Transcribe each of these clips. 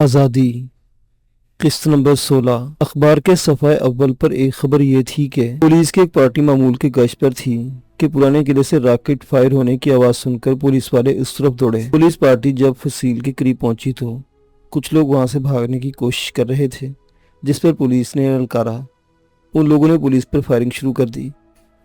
आज़ादी किस्त नंबर 16। अखबार के सफ़ाए अव्वल पर एक खबर ये थी कि पुलिस की एक पार्टी मामूल की गश्त पर थी कि पुराने किले से रॉकेट फायर होने की आवाज़ सुनकर पुलिस वाले उस तरफ दौड़े। पुलिस पार्टी जब फसील के करीब पहुंची तो कुछ लोग वहां से भागने की कोशिश कर रहे थे, जिस पर पुलिस ने ललकारा। उन लोगों ने पुलिस पर फायरिंग शुरू कर दी।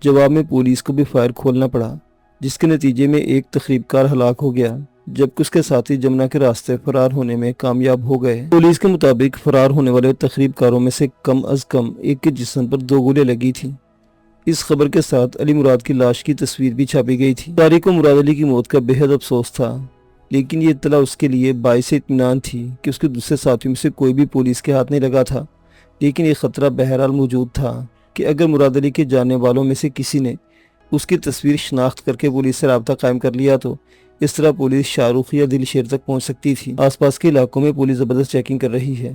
जवाब में पुलिस को भी फायर खोलना पड़ा, जिसके नतीजे में एक तखरीबकार हलाक हो गया, जबकि उसके साथी जमुना के रास्ते फरार होने में कामयाब हो गए। पुलिस के मुताबिक फरार होने वाले तखरीबकारों में से कम अज कम एक के जिस्म पर 2 गोलियां लगी थी। इस खबर के साथ अली मुराद की लाश की तस्वीर भी छापी गई थी। तारिक को मुराद अली की मौत का बेहद अफसोस था, लेकिन ये इत्तला उसके लिए बाइस इत्मीनान थी कि उसके दूसरे साथियों में से कोई भी पुलिस के हाथ नहीं लगा था। लेकिन ये खतरा बहरहाल मौजूद था कि अगर मुराद अली के जानने वालों में से किसी ने उसकी तस्वीर शनाख्त करके पुलिस से रब्ता कायम कर लिया तो इस तरह पुलिस शाहरुख या दिलशेर तक पहुंच सकती थी। आसपास के इलाकों में पुलिस जबरदस्त चेकिंग कर रही है।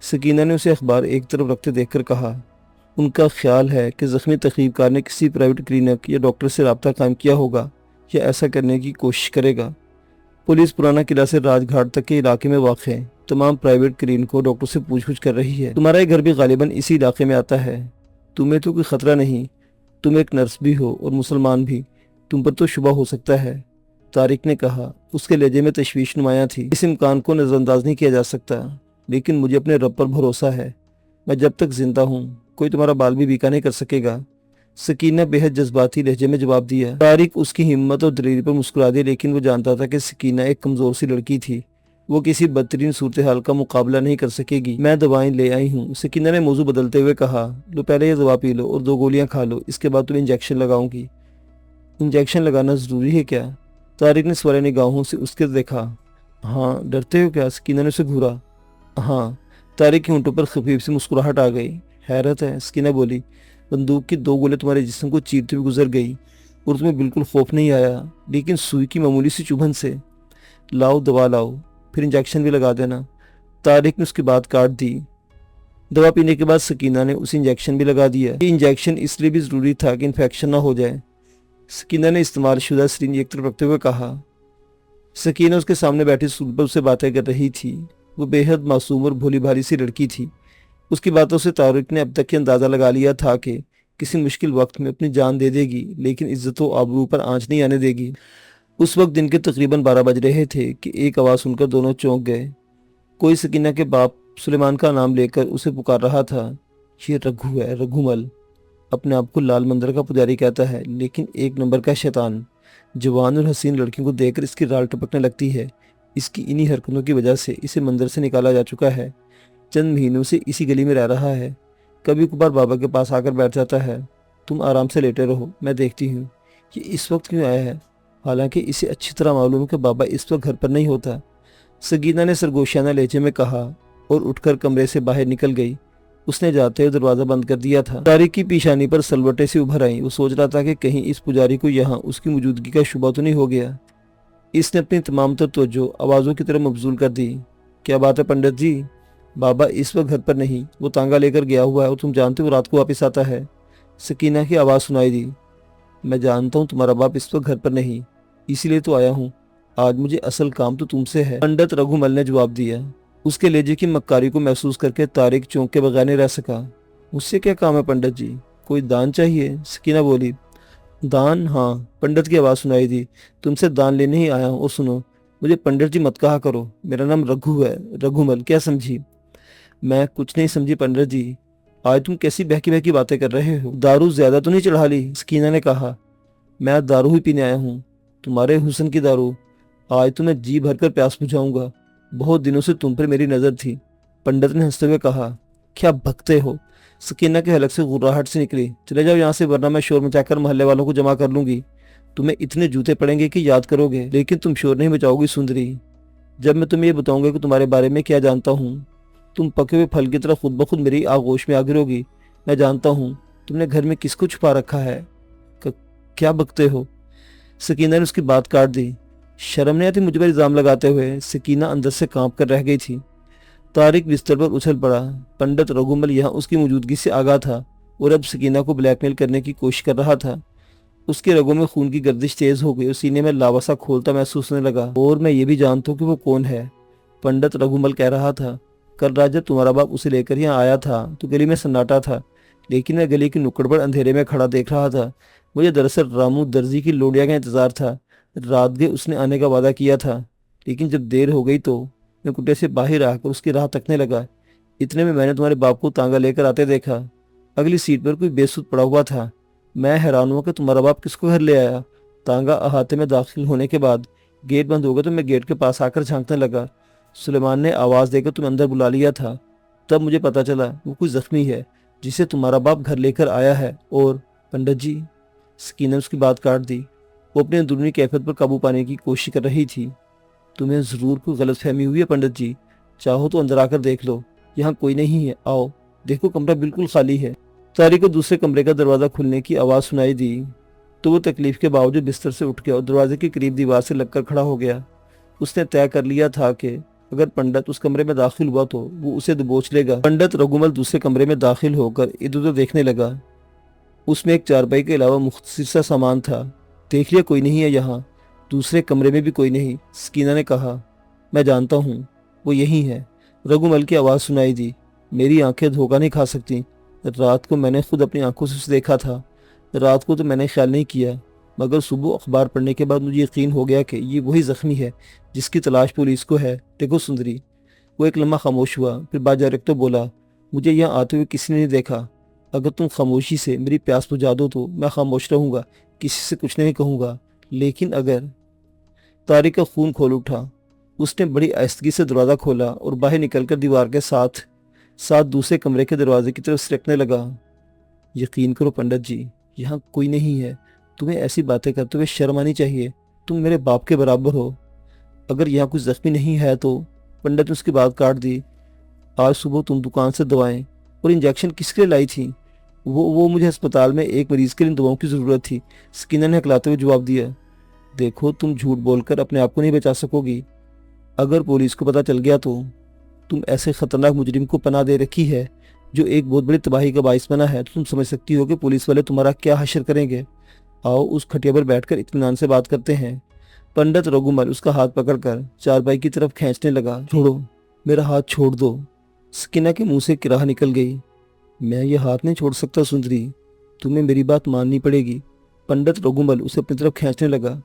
सकीना ने उसे अखबार एक तरफ रखते देखकर कहा, उनका ख्याल है कि जख्मी तखरीबकार ने किसी प्राइवेट क्लिनिक या डॉक्टर से रब्ता कायम किया होगा या ऐसा करने की कोशिश करेगा। पुलिस पुराना किला से राजघाट तक के इलाके में वाक़ तमाम प्राइवेट क्लिनिकों और डॉक्टर से पूछताछ कर रही है। तुम्हारा ये घर भी गालिबन इसी इलाके में आता है। तुम्हें तो कोई खतरा नहीं, तुम एक नर्स भी हो और मुसलमान भी, तुम पर तो शुबा हो सकता है, तारिक ने कहा। उसके लहजे में तशवीश नुमाया थी। इस इम्कान को नज़रअंदाज नहीं किया जा सकता, लेकिन मुझे अपने रब पर भरोसा है। मैं जब तक जिंदा हूँ कोई तुम्हारा बाल भी बीका नहीं कर सकेगा। सकीना बेहद जज्बाती लहजे में जवाब दिया। तारिक उसकी हिम्मत और दलेरी पर मुस्कुरा दिया, लेकिन वो जानता था कि सकीना एक कमज़ोर सी लड़की थी। वो किसी बदतरीन सूरत हाल का मुकाबला नहीं कर सकेगी। मैं दवाएं ले आई हूँ, सकीना ने मौजू बदलते हुए कहा। लो पहले ये दवा पी लो और 2 गोलियां खा लो, इसके बाद तुम्हें इंजेक्शन लगाऊंगी। इंजेक्शन लगाना ज़रूरी है क्या? तारिक ने सवाल निगाहों से उसके देखा। हाँ, डरते हो क्या? सकीना ने उसे घूरा। हाँ। तारिक के होंठों पर खफीफ सी मुस्कुराहट आ गई। हैरत है, सकीना बोली। बंदूक की 2 गोलियां तुम्हारे जिस्म को चीरते हुए गुजर गई और तुम्हें बिल्कुल खौफ नहीं आया, लेकिन सुई की मामूली सी चुभन से। लाओ दवा लाओ, फिर इंजेक्शन भी लगा देना। तारिक ने उसकी बात काट दी। दवा पीने के बाद सकीना ने उसे इंजेक्शन भी लगा दिया। ये इंजेक्शन इसलिए भी ज़रूरी था कि इन्फेक्शन ना हो जाए। सकीना ने इस्तेमाल शुदा सिरिंज एक तरफ रखते हुए कहा। सकीना उसके सामने बैठी स्टूल पर उससे बातें कर रही थी। वो बेहद मासूम और भोली भाली सी लड़की थी। उसकी बातों से तारिक ने अब तक ही अंदाज़ा लगा लिया था कि किसी मुश्किल वक्त में अपनी जान दे देगी, लेकिन इज्जत व आबरू पर आंच नहीं आने देगी। उस वक्त दिन के तकरीबन 12 बज रहे थे कि एक आवाज़ सुनकर दोनों चौंक गए। कोई सकीना के बाप सुलेमान का नाम लेकर उसे पुकार रहा था। ये रघु है, रघुमल। अपने आप को लाल मंदिर का पुजारी कहता है, लेकिन एक नंबर का शैतान। जवान और हसीन लड़कियों को देखकर इसकी राल टपकने लगती है। इसकी इन्हीं हरकतों की वजह से इसे मंदिर से निकाला जा चुका है। चंद महीनों से इसी गली में रह रहा है। कभी कभार बाबा के पास आकर बैठ जाता है। तुम आराम से लेटे रहो, मैं देखती हूँ ये इस वक्त क्यों आया है। हालांकि इसे अच्छी तरह मालूम है कि बाबा इस वक्त घर पर नहीं होता। सगीना ने सरगोशियाना लहजे में कहा और उठकर कमरे से बाहर निकल गई। उसने जाते हुए दरवाज़ा बंद कर दिया था। तारिक की पेशानी पर सलवटें से उभर आई। वो सोच रहा था कि कहीं इस पुजारी को यहाँ उसकी मौजूदगी का शुबा तो नहीं हो गया। इसने अपनी तमाम तवज्जो आवाज़ों की तरफ मबजूल कर दी। क्या बात है पंडित जी? बाबा इस वक्त घर पर नहीं, वो तांगा लेकर गया हुआ है और तुम जानते हो रात को वापस आता है। सकीना की आवाज़ सुनाई दी। मैं जानता हूँ तुम्हारा बाप इस वक्त घर पर नहीं, इसीलिए तो आया हूँ। आज मुझे असल काम तो तुमसे है, पंडित रघुमल ने जवाब दिया। उसके लहजे की मक्कारी को महसूस करके तारिक चौंक के बगैर नहीं रह सका। मुझसे क्या काम है पंडित जी? कोई दान चाहिए? सकीना बोली। दान? हाँ, पंडित की आवाज़ सुनाई दी। तुमसे दान लेने ही आया हूँ। और सुनो, मुझे पंडित जी मत कहा करो, मेरा नाम रघु है, रघुमल। क्या समझी? मैं कुछ नहीं समझी पंडित जी। आज तुम कैसी बहकी बहकी बातें कर रहे हो? दारू ज्यादा तो नहीं चढ़ा ली? सकीना ने कहा। मैं दारू ही पीने आया हूँ, तुम्हारे हुस्न की दारू। आज तो मैं जी भरकर प्यास बुझाऊंगा। बहुत दिनों से तुम पर मेरी नज़र थी, पंडित ने हंसते हुए कहा। क्या भगते हो? सकीना के हलक से गुर्राहट से निकली। चले जाओ यहाँ से, वरना मैं शोर मचाकर मोहल्ले वालों को जमा कर लूंगी। तुम्हें इतने जूते पड़ेंगे कि याद करोगे, लेकिन तुम शोर नहीं मचाओगी सुंदरी। जब मैं तुम्हें ये बताऊंगा कि तुम्हारे बारे में क्या जानता हूँ, तुम पके हुए फल की तरह खुद ब खुद मेरी आगोश में आ गिरोगी। मैं जानता हूँ तुमने घर में किसको छुपा रखा है। क्या बकते हो? सकीना ने उसकी बात काट दी। शर्म नहीं आती मुझ पर इल्जाम लगाते हुए? सकीना अंदर से कांप कर रह गई थी। तारिक बिस्तर पर उछल पड़ा। पंडित रघुमल यहाँ उसकी मौजूदगी से आगाह था और अब सकीना को ब्लैकमेल करने की कोशिश कर रहा था। उसके रगों में खून की गर्दिश तेज हो गई और सीने में लावा सा खोलता महसूस होने लगा। और मैं ये भी जानता हूँ कि वो कौन है। पंडित रघुमल कह रहा था, कल रात जब तुम्हारा बाप उसे लेकर यहाँ आया था तो गली में सन्नाटा था, लेकिन मैं गली की नुक्कड़ पर अंधेरे में खड़ा देख रहा था। मुझे दरअसल रामू दर्जी की लोडिया का इंतजार था। रात गए उसने आने का वादा किया था, लेकिन जब देर हो गई तो मैं कुटिया से बाहर आकर उसकी राह तकने लगा। इतने में मैंने तुम्हारे बाप को तांगा लेकर आते देखा। अगली सीट पर कोई बेसुध पड़ा हुआ था। मैं हैरान हुआ कि तुम्हारा बाप किसको घर ले आया। तांगा अहाते में दाखिल होने के बाद गेट बंद हो गया तो मैं गेट के पास आकर झांकने लगा। सुलेमान ने आवाज़ देकर तुम्हें अंदर बुला लिया था। तब मुझे पता चला वो कोई जख्मी है जिसे तुम्हारा बाप घर लेकर आया है। और पंडित जी, सकीना ने उसकी बात काट दी। वो अपनी अंदरूनी कैफियत पर काबू पाने की कोशिश कर रही थी। तुम्हें ज़रूर कोई गलतफहमी हुई है पंडित जी, चाहो तो अंदर आकर देख लो, यहाँ कोई नहीं है, आओ देखो कमरा बिल्कुल खाली है। तारिक को दूसरे कमरे का दरवाज़ा खुलने की आवाज़ सुनाई दी तो वो तकलीफ के बावजूद बिस्तर से उठ गया और दरवाजे के करीब दीवार से लगकर खड़ा हो गया। उसने तय कर लिया था कि अगर पंडित उस कमरे में दाखिल हुआ तो वो उसे दबोच लेगा। पंडित रघुमल दूसरे कमरे में दाखिल होकर इधर उधर देखने लगा। उसमें एक चारपाई के अलावा मुख्तसर सा सामान था। देख लिया कोई नहीं है यहाँ। दूसरे कमरे में भी कोई नहीं, सकीना ने कहा। मैं जानता हूँ वो यही है। रघुमल की आवाज़ सुनाई दी। मेरी आंखें धोखा नहीं खा सकती। रात को मैंने खुद अपनी आंखों से उसे देखा था। रात को तो मैंने ख्याल नहीं किया, मगर सुबह अखबार पढ़ने के बाद मुझे यकीन हो गया कि ये वही जख्मी है जिसकी तलाश पुलिस को है। देखो सुंदरी। वो एक लम्हा खामोश हुआ, फिर बाजारक तो बोला, मुझे यहाँ आते हुए किसी ने नहीं देखा। अगर तुम खामोशी से मेरी प्यास बुझा दो तो मैं खामोश रहूँगा, किसी से कुछ नहीं कहूँगा। लेकिन अगर... तारिक का खून खोल उठा। उसने बड़ी आहिस्तगी से दरवाज़ा खोला और बाहर निकलकर दीवार के साथ साथ दूसरे कमरे के दरवाजे की तरफ सरकने लगा। यकीन करो पंडित जी, यहाँ कोई नहीं है। तुम्हें ऐसी बातें करते हुए शर्म आनी चाहिए। तुम मेरे बाप के बराबर हो। अगर यहाँ कुछ जख्मी नहीं है तो... पंडित ने उसकी बात काट दी। आज सुबह तुम दुकान से दवाएं और इंजेक्शन किसके लिए लाई थी? वो मुझे अस्पताल में एक मरीज के लिए दवाओं की ज़रूरत थी, सकीना ने हकलाते हुए जवाब दिया। देखो, तुम झूठ बोलकर अपने आप को नहीं बचा सकोगी। अगर पुलिस को पता चल गया तो... तुम ऐसे खतरनाक मुजरिम को पनाह दे रखी है जो एक बहुत बड़ी तबाही का बाइस बना है, तो तुम समझ सकती हो कि पुलिस वाले तुम्हारा क्या हश्र करेंगे। आओ उस खटिया पर बैठकर इत्मीनान से बात करते हैं। पंडित रघुमल उसका हाथ पकड़कर चारपाई की तरफ खींचने लगा। छोड़ो, मेरा हाथ छोड़ दो। सकीना के मुंह से किराह निकल गई। मैं ये हाथ नहीं छोड़ सकता सुंदरी, तुम्हें मेरी बात माननी पड़ेगी। पंडित रघुमल उसे अपनी तरफ खींचने लगा।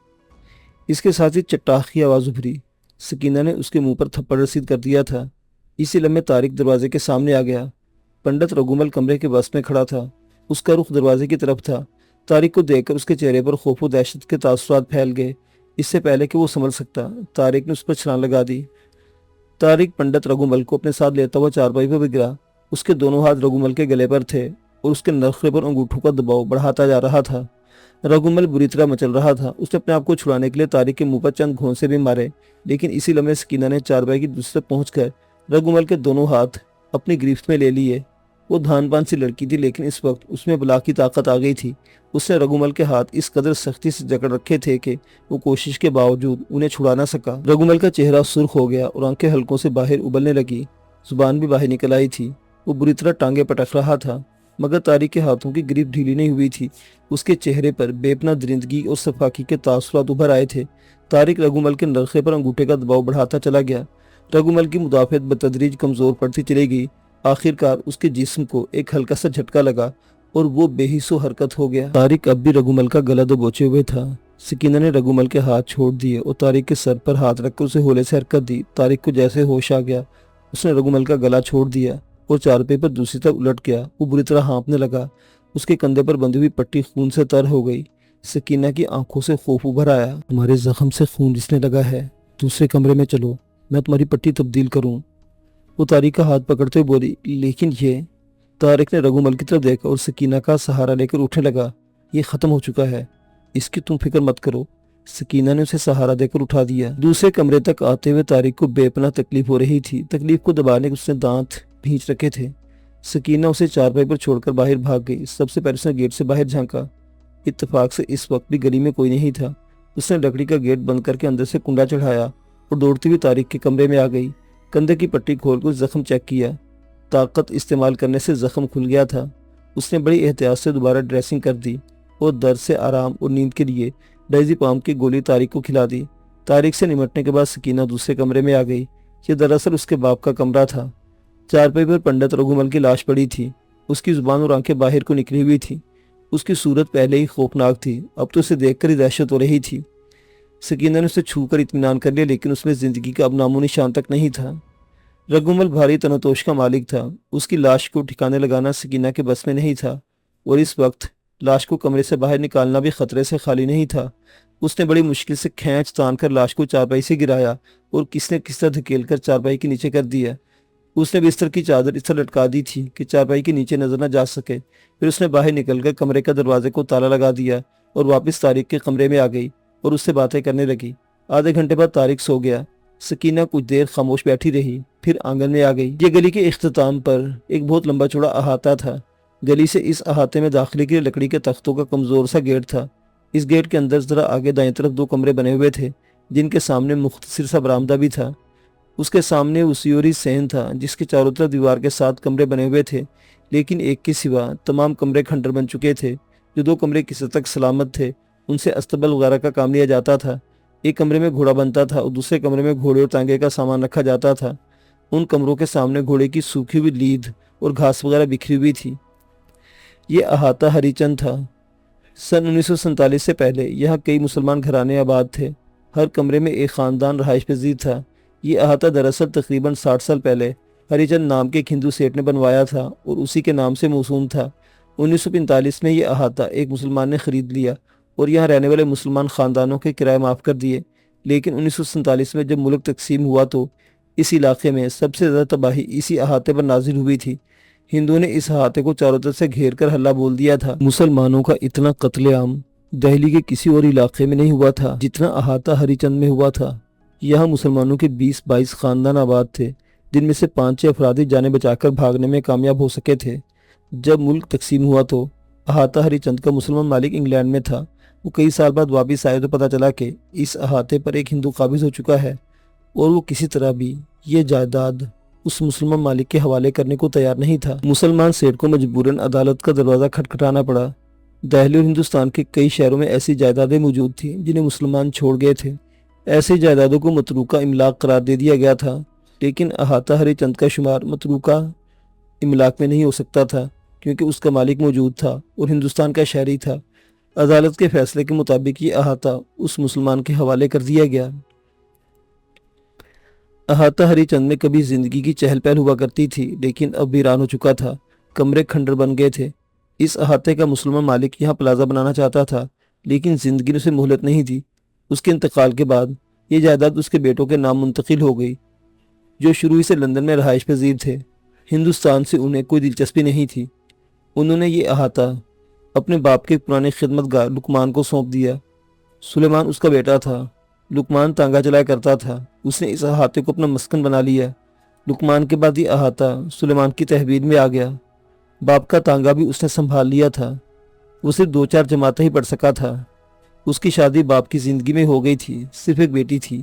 इसके साथ ही चट्टाख की आवाज़ उभरी। सकीना ने उसके मुंह पर थप्पड़ रसीद कर दिया था। इसी लम्हे तारिक दरवाजे के सामने आ गया। पंडित रघुमल कमरे के वस्त में खड़ा था। उसका रुख दरवाजे की तरफ था। तारिक को देखकर उसके चेहरे पर खौफ व दहशत के तासुरात फैल गए। इससे पहले कि वो समझ सकता, तारिक ने उस पर छलांग लगा दी। तारिक पंडित रघुमल को अपने साथ लेता हुआ चारपाई पर गिरा। उसके दोनों हाथ रघुमल के गले पर थे और उसके नखरे पर अंगूठों का दबाव बढ़ाता जा रहा था। रघुमल बुरी तरह मचल रहा था। उसने अपने आप को छुड़ाने के लिए तारिक के मुंह पर चंद घोंसे भी मारे, लेकिन इसी लम्हे सकीना ने चारपाई की दूसरी तरफ पहुंचकर रघुमल के दोनों हाथ अपनी गिरफ्त में ले लिए। वो धानपान सी लड़की थी, लेकिन इस वक्त उसमें बला की ताकत आ गई थी। उसने रघुमल के हाथ इस कदर सख्ती से जकड़ रखे थे कि वो कोशिश के बावजूद उन्हें छुड़ा ना सका। रघुमल का चेहरा सुर्ख हो गया और आंखें हल्कों से बाहर उबलने लगी। जुबान भी बाहर निकल आई थी। वो बुरी तरह टांगे पटक रहा था, मगर तारिक के हाथों की ग्रिप ढीली नहीं हुई थी। उसके चेहरे पर बेपना दरिंदगी और सफाकी के तासुरात उभर आए थे। तारिक रघुमल के नरखे पर अंगूठे का दबाव बढ़ाता चला गया। रघुमल की मुदाफियत बतदरीज कमजोर पड़ती चली गई। आखिरकार उसके जिस्म को एक हल्का सा झटका लगा और वो बेहिसो हरकत हो गया। तारिक अब भी रघुमल का गला दबोचे हुए था। सकीना ने रघुमल के हाथ छोड़ दिए और तारिक के सर पर हाथ रखकर उसे होले से हरकत दी। तारिक को जैसे होश आ गया, उसने रघुमल का गला छोड़ दिया और चारपाई पर दूसरी तरफ उलट गया। वो बुरी तरह हाँफने लगा। उसके कंधे पर बंधी हुई पट्टी खून से तर हो गई। सकीना की आंखों से खौफ उभर आया। तुम्हारे जख्म से खून रिसने लगा है, दूसरे कमरे में चलो, मैं तुम्हारी पट्टी तब्दील करूं। वो तारिक का हाथ पकड़ते हुए बोली, लेकिन ये... तारिक ने रघुमल की तरफ देखा और सकीना का सहारा लेकर उठने लगा। ये खत्म हो चुका है, इसकी तुम फिक्र मत करो। सकीना ने उसे सहारा देकर उठा दिया। दूसरे कमरे तक आते हुए तारिक को बेपनाह तकलीफ हो रही थी। तकलीफ को दबाने के उसने दांत भींच रखे थे। सकीना उसे चारपाई पर छोड़कर बाहर भाग गई। सबसे पहले उसने गेट से बाहर झांका। इत्तेफाक से इस वक्त भी गली में कोई नहीं था। उसने लकड़ी का गेट बंद करके अंदर से कुंडा चढ़ाया और दौड़ती हुई तारिक के कमरे में आ गई। कंधे की पट्टी खोलकर जख्म चेक किया। ताकत इस्तेमाल करने से जख्म खुल गया था। उसने बड़ी एहतियात से दोबारा ड्रेसिंग कर दी और दर्द से आराम और नींद के लिए डायज़ेपाम की गोली तारिक को खिला दी। तारिक से निमटने के बाद सकीना दूसरे कमरे में आ गई। ये दरअसल उसके बाप का कमरा था। चारपाई पर पंडित रघुमल की लाश पड़ी थी। उसकी जुबान और आंखें बाहर को निकली हुई थी। उसकी सूरत पहले ही खौफनाक थी, अब तो उसे देखकर ही दहशत हो रही थी। सकीना ने उसे छूकर इत्मीनान कर लिया, लेकिन उसमें जिंदगी का अब नामो निशान तक नहीं था। रघुमल भारी तनतोष का मालिक था। उसकी लाश को ठिकाने लगाना सकीना के बस में नहीं था, और इस वक्त लाश को कमरे से बाहर निकालना भी खतरे से खाली नहीं था। उसने बड़ी मुश्किल से खींच तान कर लाश को चारपाई से गिराया और किसने किस तरह धकेल कर चारपाई के नीचे कर दिया। उसने बिस्तर की चादर इस तरह लटका दी थी कि चारपाई के नीचे नजर न जा सके। फिर उसने बाहर निकलकर कमरे का दरवाजे को ताला लगा दिया और वापस तारिक के कमरे में आ गई और उससे बातें करने लगी। आधे घंटे बाद तारिक सो गया। सकीना कुछ देर खामोश बैठी रही, फिर आंगन में आ गई। ये गली के इख्तिताम पर एक बहुत लंबा चौड़ा अहाता था। गली से इस अहाते में दाखिले के लिए लकड़ी के तख्तों का कमजोर सा गेट था। इस गेट के अंदर जरा आगे दाएं तरफ 2 कमरे बने हुए थे, जिनके सामने मुख्तसर सा बरामदा भी था। उसके सामने उसियोरी सेन था, जिसके चारों तरफ दीवार के 7 कमरे बने हुए थे, लेकिन एक के सिवा तमाम कमरे खंडर बन चुके थे। जो 2 कमरे किसी हद तक सलामत थे, उनसे अस्तबल वगैरह का काम लिया जाता था। एक कमरे में घोड़ा बनता था और दूसरे कमरे में घोड़े और तांगे का सामान रखा जाता था। उन कमरों के सामने घोड़े की सूखी हुई लीद और घास वगैरह बिखरी हुई थी। ये अहाता हरिचंद था। सन 1947 से पहले यहाँ कई मुसलमान घराने आबाद थे। हर कमरे में एक ख़ानदान रहाइश पजीर था। ये अहाता दरअसल तकरीबन 60 साल पहले हरिचंद नाम के एक हिंदू सेठ ने बनवाया था और उसी के नाम से मौसूम था। 1945 में यह अहाता एक मुसलमान ने ख़रीद लिया और यहाँ रहने वाले मुसलमान ख़ानदानों के किराए माफ़ कर दिए। लेकिन 1947 में जब मुल्क तकसीम हुआ तो इस इलाके में सबसे ज़्यादा तबाही इसी अहाते पर नाजिल हुई थी। हिंदुओं ने इस अहाते को चारों तरफ से घेर कर हल्ला बोल दिया था। मुसलमानों का इतना कत्लेआम दिल्ली के किसी और इलाके में नहीं हुआ था जितना अहाता हरिचंद में हुआ था। यहाँ मुसलमानों के 20-22 खानदान आबाद थे, जिनमें से 5-6 अफराद ही जाने बचाकर भागने में कामयाब हो सके थे। जब मुल्क तकसीम हुआ तो अहाता हरिचंद का मुसलमान मालिक इंग्लैंड में था। वो कई साल बाद वापस आए तो पता चला कि इस अहाते पर एक हिंदू काबिज हो चुका है और वो किसी तरह भी ये जायदाद उस मुसलमान मालिक के हवाले करने को तैयार नहीं था। मुसलमान सेठ को मजबूरन अदालत का दरवाज़ा खटखटाना पड़ा। दिल्ली और हिंदुस्तान के कई शहरों में ऐसी जायदादें मौजूद थीं जिन्हें मुसलमान छोड़ गए थे। ऐसी जायदादों को मतरूका इमलाक करार दे दिया गया था, लेकिन अहाता हरिचंद का शुमार मतरूका इमलाक में नहीं हो सकता था क्योंकि उसका मालिक मौजूद था और हिंदुस्तान का शहरी था। अदालत के फैसले के मुताबिक ये अहाता उस मुसलमान के हवाले कर दिया गया। अहाता हरिचंद में कभी जिंदगी की चहल पहल हुआ करती थी, लेकिन अब वीरान हो चुका था। कमरे खंडर बन गए थे। इस अहाते का मुसलमान मालिक यहाँ प्लाजा बनाना चाहता था, लेकिन जिंदगी ने उसे मोहलत नहीं दी। उसके इंतकाल के बाद ये जायदाद उसके बेटों के नाम मुंतकिल हो गई, जो शुरू ही से लंदन में रहाइश पजीर थे। हिंदुस्तान से उन्हें कोई दिलचस्पी नहीं थी। उन्होंने ये अहाता अपने बाप के पुराने खिदमतगार लुकमान को सौंप दिया। सुलेमान उसका बेटा था। लुकमान तांगा चलाया करता था। उसने इस अहाते को अपना मस्कन बना लिया। लुकमान के बाद ये अहाता सुलेमान की तहवील में आ गया। बाप का तांगा भी उसने संभाल लिया था। वो सिर्फ 2-4 जमातें ही पढ़ सका था। उसकी शादी बाप की ज़िंदगी में हो गई थी। सिर्फ एक बेटी थी।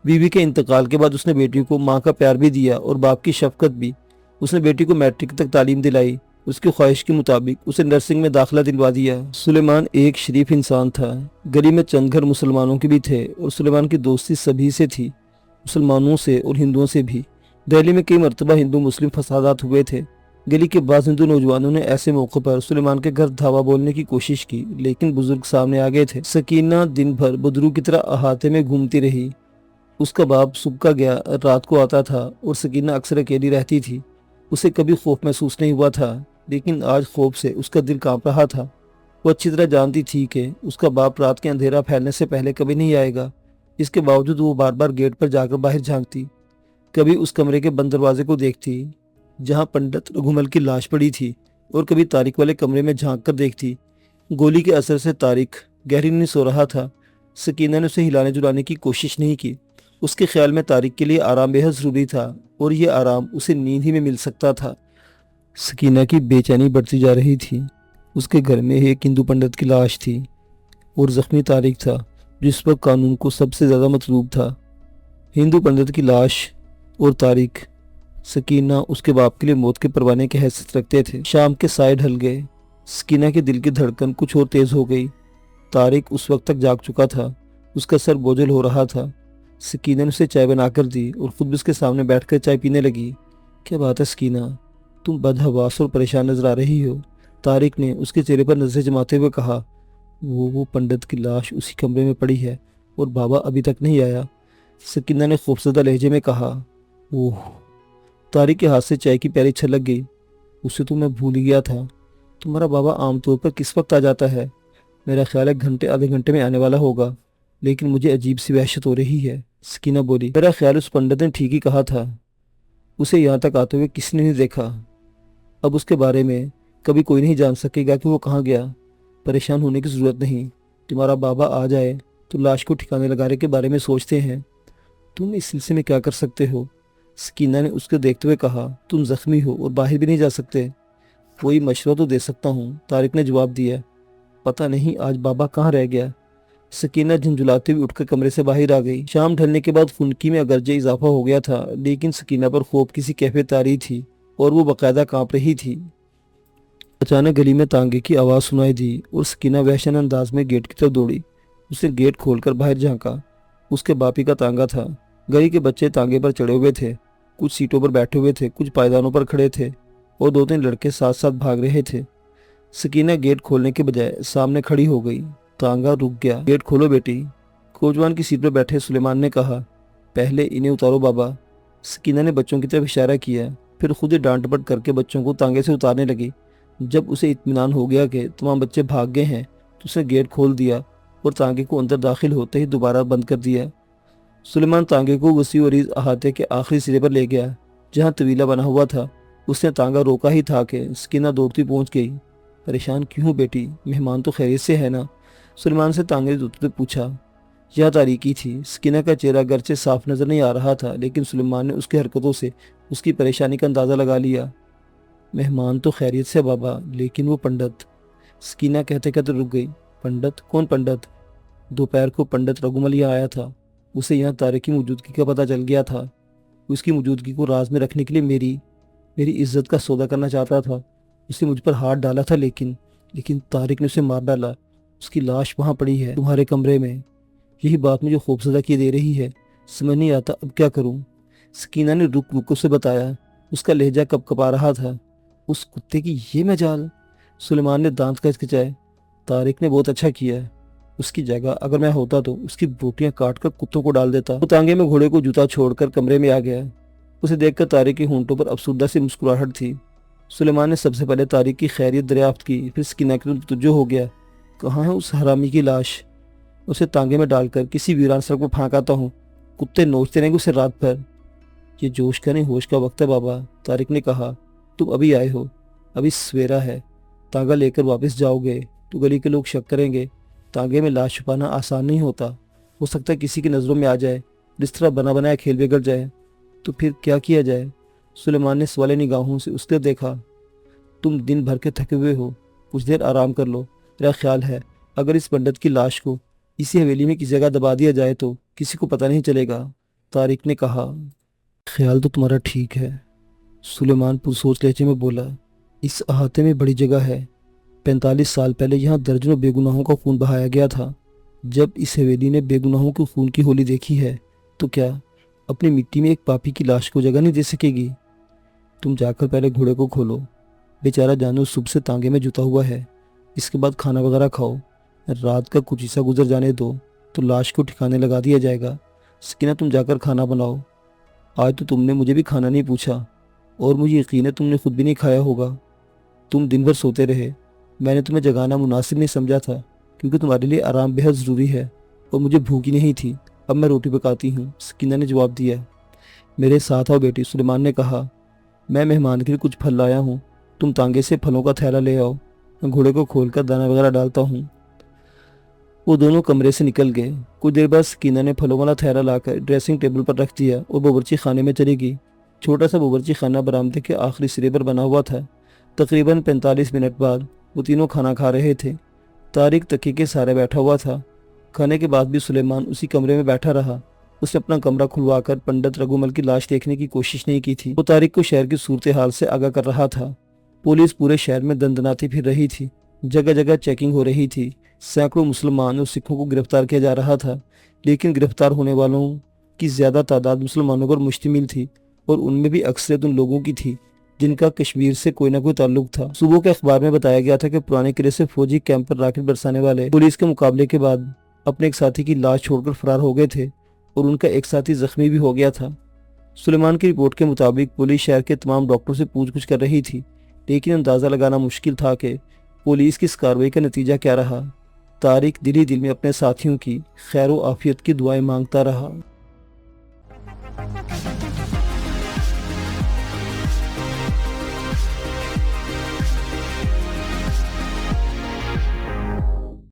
बीवी के इंतकाल के बाद उसने बेटी को माँ का प्यार भी दिया और बाप की शफकत भी। उसने बेटी को मैट्रिक तक तालीम दिलाई। उसकी ख्वाहिश के मुताबिक उसे नर्सिंग में दाखिला दिलवा दिया। सुलेमान एक शरीफ इंसान था। गली में चंद घर मुसलमानों के भी थे और सुलेमान की दोस्ती सभी से थी, मुसलमानों से और हिंदुओं से भी। दिल्ली में कई मरतबा हिंदू मुस्लिम फसादात हुए थे। गली के बाद हिंदू नौजवानों ने ऐसे मौक़ों पर सुलेमान के घर धावा बोलने की कोशिश की, लेकिन बुजुर्ग सामने आ गए थे। सकीना दिन भर बुजुर्ग की तरह अहाते में घूमती रही। उसका बाप सुबह गया रात को आता था और सकीना अक्सर अकेली रहती थी। उसे कभी खौफ महसूस नहीं हुआ था, लेकिन आज खौफ से उसका दिल कांप रहा था। वो अच्छी तरह जानती थी कि उसका बाप रात के अंधेरा फैलने से पहले कभी नहीं आएगा। इसके बावजूद वो बार बार गेट पर जाकर बाहर झांकती। कभी उस कमरे के बंद दरवाजे को देखती जहां पंडित रघुमल की लाश पड़ी थी, और कभी तारिक वाले कमरे में झांक कर देखती। गोली के असर से तारिक गहरी नींद सो रहा था। सकीना ने उसे हिलाने जुलाने की कोशिश नहीं की। उसके ख्याल में तारिक के लिए आराम बेहद ज़रूरी था और ये आराम उसे नींद ही में मिल सकता था। सकीना की बेचैनी बढ़ती जा रही थी। उसके घर में एक हिंदू पंडित की लाश थी और ज़ख्मी तारिक था, जिस पर कानून को सबसे ज़्यादा मतलूब था। हिंदू पंडित की लाश और तारिक। सकीना उसके बाप के लिए मौत के परवाने की हैसियत रखते थे। शाम के साए ढल गए। सकीना के दिल की धड़कन कुछ और तेज़ हो गई। तारिक उस वक्त तक जाग चुका था। उसका सर बोझल हो रहा था। सकीना ने उसे चाय बनाकर दी और खुद भी उसके सामने बैठकर चाय पीने लगी। क्या बात है सकीना, तुम बदहवास और परेशान नजर आ रही हो, तारिक ने उसके चेहरे पर नजरें जमाते हुए कहा। वो पंडित की लाश उसी कमरे में पड़ी है और बाबा अभी तक नहीं आया, सकीना ने खौफजदा लहजे में कहा। ओह, तारिक के हाथ से चाय की प्याली छलक गई। उसे तो मैं भूल ही गया था। तुम्हारा बाबा आमतौर पर किस वक्त आ जाता है? मेरा ख्याल है घंटे आधे घंटे में आने वाला होगा, लेकिन मुझे अजीब सी वहशत हो रही है, सकीना बोली। मेरा ख्याल उस पंडित ने ठीक ही कहा था। उसे यहाँ तक आते हुए किसी ने नहीं देखा। अब उसके बारे में कभी कोई नहीं जान सकेगा कि वो कहाँ गया। परेशान होने की ज़रूरत नहीं। तुम्हारा बाबा आ जाए तो लाश को ठिकाने लगाने के बारे में सोचते हैं। तुम इस सिलसिले में क्या कर सकते हो? सकीना ने उसको देखते हुए कहा। तुम जख्मी हो और बाहर भी नहीं जा सकते। कोई मशवरा तो दे सकता हूँ, तारिक ने जवाब दिया। पता नहीं आज बाबा कहाँ रह गया। सकीना झुंझुलाती हुई उठकर कमरे से बाहर आ गई। शाम ढलने के बाद खुनकी में अगरचे इजाफा हो गया था, लेकिन सकीना पर खौफ किसी कैफियत आ रही थी और वो बाकायदा कांप रही थी। अचानक गली में तांगे की आवाज़ सुनाई दी और सकीना वहशन अंदाज में गेट की तरफ दौड़ी। उसने गेट खोलकर बाहर झांका। उसके बापी का तांगा था। गली के बच्चे तांगे पर चढ़े हुए थे, कुछ सीटों पर बैठे हुए थे, कुछ पायदानों पर खड़े थे और दो तीन लड़के साथ साथ भाग रहे थे। सकीना गेट खोलने के बजाय सामने खड़ी हो गई। तांगा रुक गया। गेट खोलो बेटी, कोजवान की सीट पर बैठे सुलेमान ने कहा। पहले इन्हें उतारो बाबा। सकीना ने बच्चों की तरफ इशारा किया, फिर खुद ही डांट डपट करके बच्चों को तांगे से उतारने लगी। जब उसे इत्मीनान हो गया कि तमाम बच्चे भाग गए हैं तो उसने गेट खोल दिया और तांगे को अंदर दाखिल होते ही दोबारा बंद कर दिया। सुलेमान तांगे को वसी और इस अहाते के आखिरी सिरे पर ले गया, जहाँ तवीला बना हुआ था। उसने तांगा रोका ही था कि सकीना दौड़ती पहुंच गई। परेशान क्यों हो बेटी, मेहमान तो खैरियत से है ना? सुलेमान से तांगे ने पूछा। यह तारीकी थी। सकीना का चेहरा अगरचे साफ नजर नहीं आ रहा था, लेकिन सुलेमान ने उसकी हरकतों से उसकी परेशानी का अंदाजा लगा लिया। मेहमान तो खैरियत से बाबा, लेकिन वो पंडित। सकीना कहते कहते रुक गई। पंडित? कौन पंडित? दोपहर को पंडित रघुमल यहाँ आया था। उसे यहाँ तारिक की मौजूदगी का पता चल गया था। उसकी मौजूदगी को राज में रखने के लिए मेरी इज्जत का सौदा करना चाहता था। उसने मुझ पर हाथ डाला था, लेकिन तारिक ने उसे मार डाला। उसकी लाश वहाँ पड़ी है, तुम्हारे कमरे में। यही बात मुझे खौफजदा किए दे रही है। समझ नहीं आता अब क्या करूँ। सकीना ने रुक रुक उसे बताया। उसका लहजा कपकपा रहा था। उस कुत्ते की ये मजाल। सुलेमान ने दांत कचकचाए। तारिक ने बहुत अच्छा किया है। उसकी जगह अगर मैं होता तो उसकी बोटियां काट कर कुत्तों को डाल देता। वो तांगे में घोड़े को जूता छोड़कर कमरे में आ गया। उसे देखकर तारिक के होंठों पर अफसुर्दा सी मुस्कुराहट थी। सुलेमान ने सबसे पहले तारिक की खैरियत दरियाफ्त की, फिर सकीना की तरफ तुज्जो हो गया। कहाँ है उस हरामी की लाश? उसे तांगे में डालकर किसी वीरान सड़क पर फेंक आता हूँ। कुत्ते नोचते रहेंगे उसे रात भर। ये जोश का नहीं होश का वक्त है बाबा, तारिक ने कहा। तुम अभी आए हो, अभी सवेरा है। तांगा लेकर वापस जाओगे तो गली के लोग शक करेंगे। तांगे में लाश छुपाना आसान नहीं होता। हो सकता है किसी की नज़रों में आ जाए, जिस तरह बना बनाया खेल बिगड़ जाए। तो फिर क्या किया जाए? सुलेमान ने सवाले निगाहों से उसके देखा। तुम दिन भर के थके हुए हो, कुछ देर आराम कर लो। मेरा ख्याल है अगर इस पंडित की लाश को इसी हवेली में किसी जगह दबा दिया जाए तो किसी को पता नहीं चलेगा, तारिक ने कहा। ख्याल तो तुम्हारा ठीक है, सुलेमान पुरसोच लहजे में बोला। इस अहाते में बड़ी जगह है। 45 साल पहले यहाँ दर्जनों बेगुनाहों का खून बहाया गया था। जब इस हवेली ने बेगुनाहों के खून की होली देखी है तो क्या अपनी मिट्टी में एक पापी की लाश को जगह नहीं दे सकेगी? तुम जाकर पहले घोड़े को खोलो। बेचारा जानवर सुबह से तांगे में जुटा हुआ है। इसके बाद खाना वगैरह खाओ। रात का कुछ हिस्सा गुजर जाने दो तो लाश को ठिकाने लगा दिया जाएगा। सकीना तुम जाकर खाना बनाओ। आज तो तुमने मुझे भी खाना नहीं पूछा और मुझे यकीन है तुमने खुद भी नहीं खाया होगा। तुम दिन भर सोते रहे। मैंने तुम्हें जगाना मुनासिब नहीं समझा था, क्योंकि तुम्हारे लिए आराम बेहद ज़रूरी है और मुझे भूख ही नहीं थी। अब मैं रोटी पकाती हूँ, सकीना ने जवाब दिया। मेरे साथ आओ बेटी, सुलेमान ने कहा। मैं मेहमान के लिए कुछ फल लाया हूँ। तुम तांगे से फलों का थैला ले आओ। मैं घोड़े को खोलकर दाना वगैरह डालता हूँ। वो दोनों कमरे से निकल गए। कुछ देर बाद सकीना ने फलों वाला थैला लाकर ड्रेसिंग टेबल पर रख दिया और बावर्ची खाने में चली गई। छोटा सा बावर्ची खाना बरामदे के आखिरी सिरे पर बना हुआ था। तकरीबन 45 मिनट बाद वो तीनों खाना खा रहे थे। तारिक तकिए के सहारे बैठा हुआ था। खाने के बाद भी सुलेमान उसी कमरे में बैठा रहा। उसने अपना कमरा खुलवाकर पंडित रघुमल की लाश देखने की कोशिश नहीं की थी। वो तारिक को शहर की सूरत हाल से आगाह कर रहा था। पुलिस पूरे शहर में दंदनाती फिर रही थी। जगह जगह चेकिंग हो रही थी। सैकड़ों मुसलमान और सिखों को गिरफ्तार किया जा रहा था, लेकिन गिरफ्तार होने वालों की ज़्यादा तादाद मुसलमानों पर मुश्तमिल थी और उनमें भी अक्सरियत उन लोगों की थी जिनका कश्मीर से कोई ना कोई ताल्लुक था। सुबह के अखबार में बताया गया था कि पुराने किले से फौजी कैंप पर राकेट बरसाने वाले पुलिस के मुकाबले के बाद अपने एक साथी की लाश छोड़कर फरार हो गए थे और उनका एक साथी जख्मी भी हो गया था। सुलेमान की रिपोर्ट के मुताबिक पुलिस शहर के तमाम डॉक्टरों से पूछताछ कर रही थी, लेकिन अंदाज़ा लगाना मुश्किल था कि पुलिस की इस कार्रवाई का नतीजा क्या रहा। तारिक दिल ही दिल में अपने साथियों की खैर आफियत की दुआएं मांगता रहा।